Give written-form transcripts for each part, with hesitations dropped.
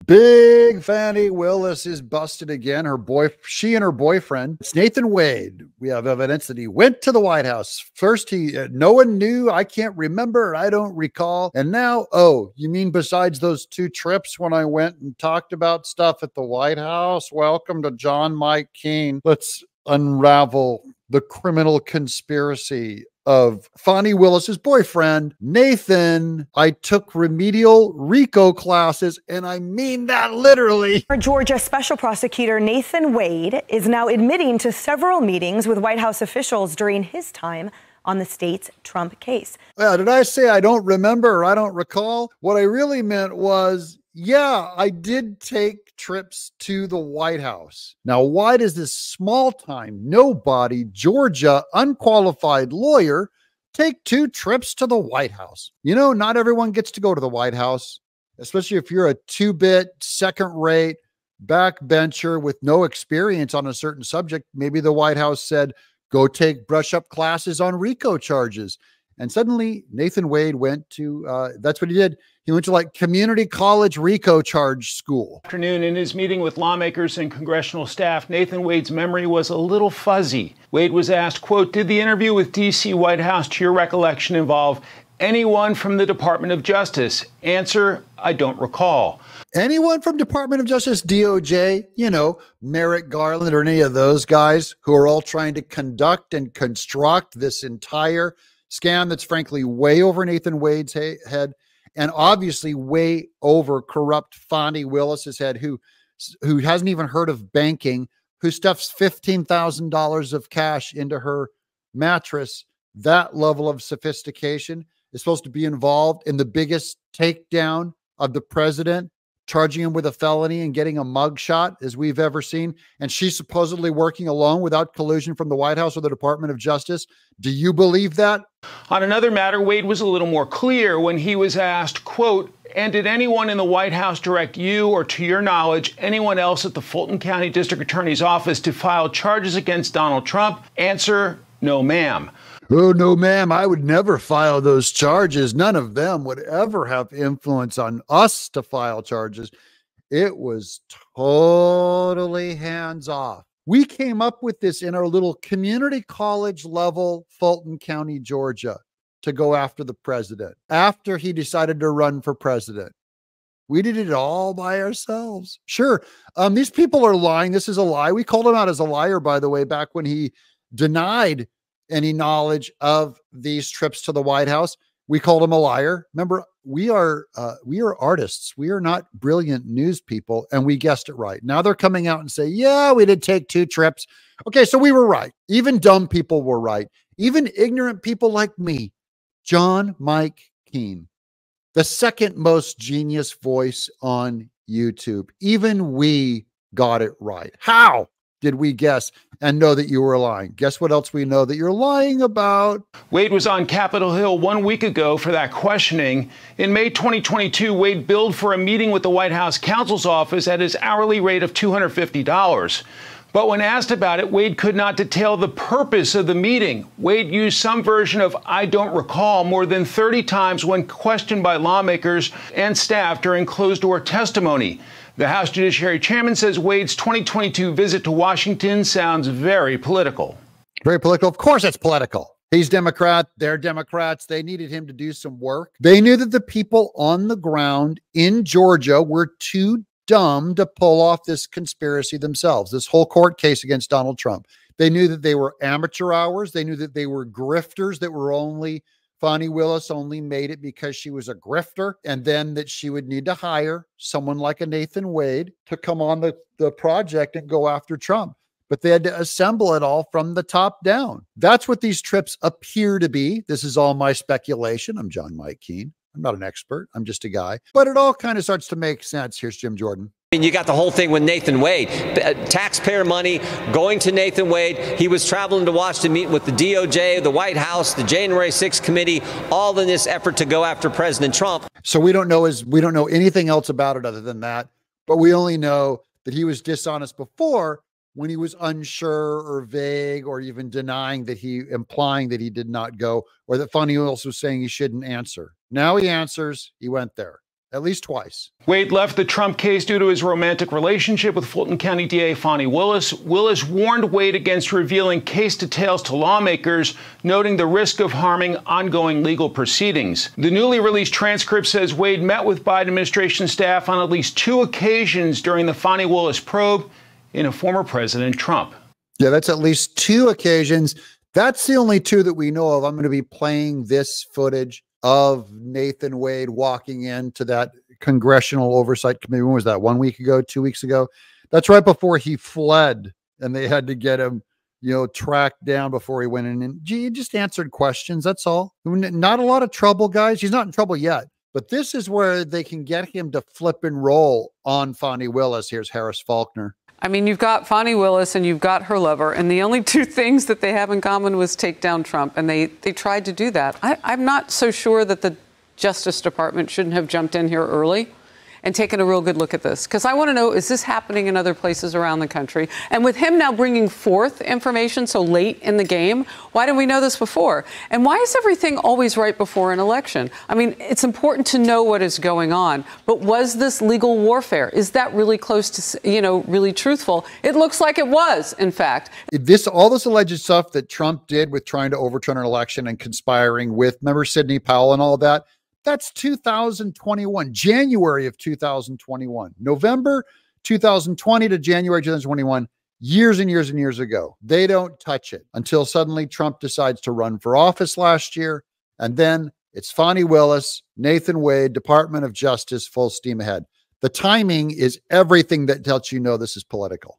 Big Fani Willis is busted again. She and her boyfriend, it's Nathan Wade. We have evidence that he went to the White House. First, no one knew. I can't remember. I don't recall. And now, oh, you mean besides those 2 trips when I went and talked about stuff at the White House? Welcome to John Mike Keene. Let's unravel the criminal conspiracy of Fani Willis's boyfriend, Nathan. I took remedial RICO classes, and I mean that literally. Georgia Special Prosecutor Nathan Wade is now admitting to several meetings with White House officials during his time on the state's Trump case. Did I say I don't remember or I don't recall? What I really meant was, yeah, I did take trips to the White House. Now, why does this small-time, nobody, Georgia, unqualified lawyer take 2 trips to the White House? You know, not everyone gets to go to the White House, especially if you're a 2-bit, second-rate backbencher with no experience on a certain subject. Maybe the White House said, go take brush-up classes on RICO charges. And suddenly Nathan Wade went to, that's what he did. He went to like community college RICO charge school. Afternoon, in his meeting with lawmakers and congressional staff, Nathan Wade's memory was a little fuzzy. Wade was asked, quote, did the interview with D.C. White House, to your recollection, involve anyone from the Department of Justice? Answer, I don't recall. Anyone from Department of Justice, DOJ, you know, Merrick Garland or any of those guys who are all trying to conduct and construct this entire scam that's frankly way over Nathan Wade's head, and obviously way over corrupt Fani Willis's head, who hasn't even heard of banking, who stuffs $15,000 of cash into her mattress. That level of sophistication is supposed to be involved in the biggest takedown of the president, charging him with a felony and getting a mugshot as we've ever seen. And she's supposedly working alone without collusion from the White House or the Department of Justice. Do you believe that? On another matter, Wade was a little more clear when he was asked, quote, and did anyone in the White House direct you or, to your knowledge, anyone else at the Fulton County District Attorney's Office to file charges against Donald Trump? Answer, no, ma'am. Oh, no, ma'am. I would never file those charges. None of them would ever have influence on us to file charges. It was totally hands off. We came up with this in our little community college level, Fulton County, Georgia, to go after the president after he decided to run for president. We did it all by ourselves. Sure. These people are lying. This is a lie. We called him out as a liar, by the way, back when he denied any knowledge of these trips to the White House. We called him a liar. Remember, we are artists. We are not brilliant news people, and we guessed it right. Now they're coming out and say, yeah, we did take 2 trips. Okay, so we were right. Even dumb people were right. Even ignorant people like me, John Mike Keene, the second most genius voice on YouTube. Even we got it right. How did we guess and know that you were lying? Guess what else we know that you're lying about? Wade was on Capitol Hill 1 week ago for that questioning. In May 2022, Wade billed for a meeting with the White House counsel's office at his hourly rate of $250. But when asked about it, Wade could not detail the purpose of the meeting. Wade used some version of I don't recall more than 30 times when questioned by lawmakers and staff during closed-door testimony. The House Judiciary Chairman says Wade's 2022 visit to Washington sounds very political. Very political. Of course it's political. He's Democrat. They're Democrats. They needed him to do some work. They knew that the people on the ground in Georgia were too dumb to pull off this conspiracy themselves, this whole court case against Donald Trump. They knew that they were amateur hours. They knew that they were grifters that were only Fani Willis only made it because she was a grifter, and then that she would need to hire someone like a Nathan Wade to come on the project and go after Trump. But they had to assemble it all from the top down. That's what these trips appear to be. This is all my speculation. I'm John Mike Keene. I'm not an expert. I'm just a guy. But it all kind of starts to make sense. Here's Jim Jordan. I mean, you got the whole thing with Nathan Wade, taxpayer money going to Nathan Wade. He was traveling to Washington, meet with the DOJ, the White House, the January 6th committee, all in this effort to go after President Trump. So we don't know anything else about it other than that. But we only know that he was dishonest before when he was unsure or vague or even implying that he did not go, or that Fani Willis was saying he shouldn't answer. Now he answers. He went there. at least twice. Wade left the Trump case due to his romantic relationship with Fulton County DA Fani Willis. Willis warned Wade against revealing case details to lawmakers, noting the risk of harming ongoing legal proceedings. The newly released transcript says Wade met with Biden administration staff on at least 2 occasions during the Fani Willis probe into former President Trump. Yeah, that's at least 2 occasions. That's the only 2 that we know of. I'm going to be playing this footage of Nathan Wade walking into that Congressional Oversight Committee. When was that? 1 week ago, 2 weeks ago? That's right before he fled, and they had to get him, tracked down before he went in. And he just answered questions. That's all. Not a lot of trouble, guys. He's not in trouble yet. But this is where they can get him to flip and roll on Fani Willis. Here's Harris Faulkner. I mean, you've got Fani Willis and you've got her lover, and the only 2 things that they have in common was take down Trump, and they tried to do that. I'm not so sure that the Justice Department shouldn't have jumped in here early and taken a real good look at this, because I want to know, is this happening in other places around the country? And with him now bringing forth information so late in the game, why didn't we know this before? And why is everything always right before an election? I mean, it's important to know what is going on, but was this legal warfare? Is that really close to, really truthful? It looks like it was, in fact. All this alleged stuff that Trump did with trying to overturn an election and conspiring with, remember Sidney Powell and all that? That's 2021, January of 2021, November 2020 to January 2021, years and years and years ago. They don't touch it until suddenly Trump decides to run for office last year. And then it's Fani Willis, Nathan Wade, Department of Justice, full steam ahead. The timing is everything that lets you know this is political.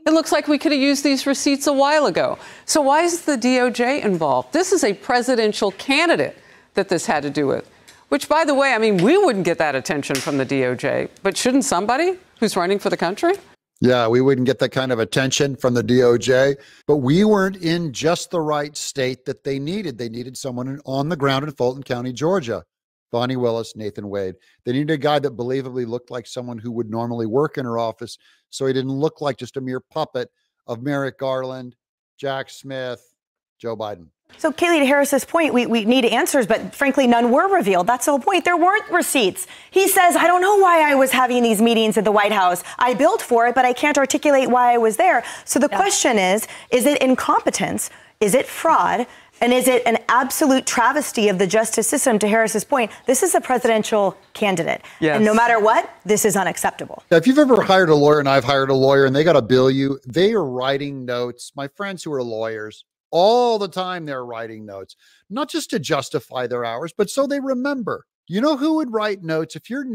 It looks like we could have used these receipts a while ago. So why is the DOJ involved? This is a presidential candidate that this had to do with. Which, by the way, I mean, we wouldn't get that attention from the DOJ, but shouldn't somebody who's running for the country? Yeah, we wouldn't get that kind of attention from the DOJ, but we weren't in just the right state that they needed. They needed someone on the ground in Fulton County, Georgia. Fani Willis, Nathan Wade. They needed a guy that believably looked like someone who would normally work in her office, so he didn't look like just a mere puppet of Merrick Garland, Jack Smith, Joe Biden. So, Kayleigh, to Harris's point, we need answers, but frankly, none were revealed. That's the whole point. There weren't receipts. He says, I don't know why I was having these meetings at the White House. I billed for it, but I can't articulate why I was there. So the question is it incompetence? Is it fraud? And is it an absolute travesty of the justice system? To Harris's point, this is a presidential candidate. Yes. And no matter what, this is unacceptable. If you've ever hired a lawyer, and I've hired a lawyer, and they got to bill you, they are writing notes. My friends who are lawyers, all the time they're writing notes, not just to justify their hours, but so they remember. You know who would write notes? If you're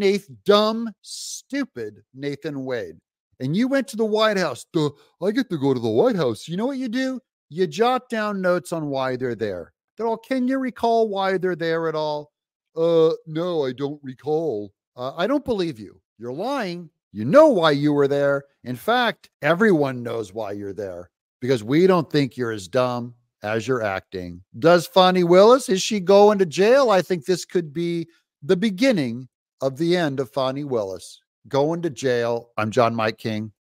dumb, stupid Nathan Wade, and you went to the White House, I get to go to the White House. You know what you do? You jot down notes on why they're there. Can you recall why they're there at all? No, I don't recall. I don't believe you. You're lying. You know why you were there. In fact, everyone knows why you're there, because we don't think you're as dumb as you're acting. Does Fani Willis, is she going to jail? I think this could be the beginning of the end of Fani Willis going to jail. I'm John Mike King.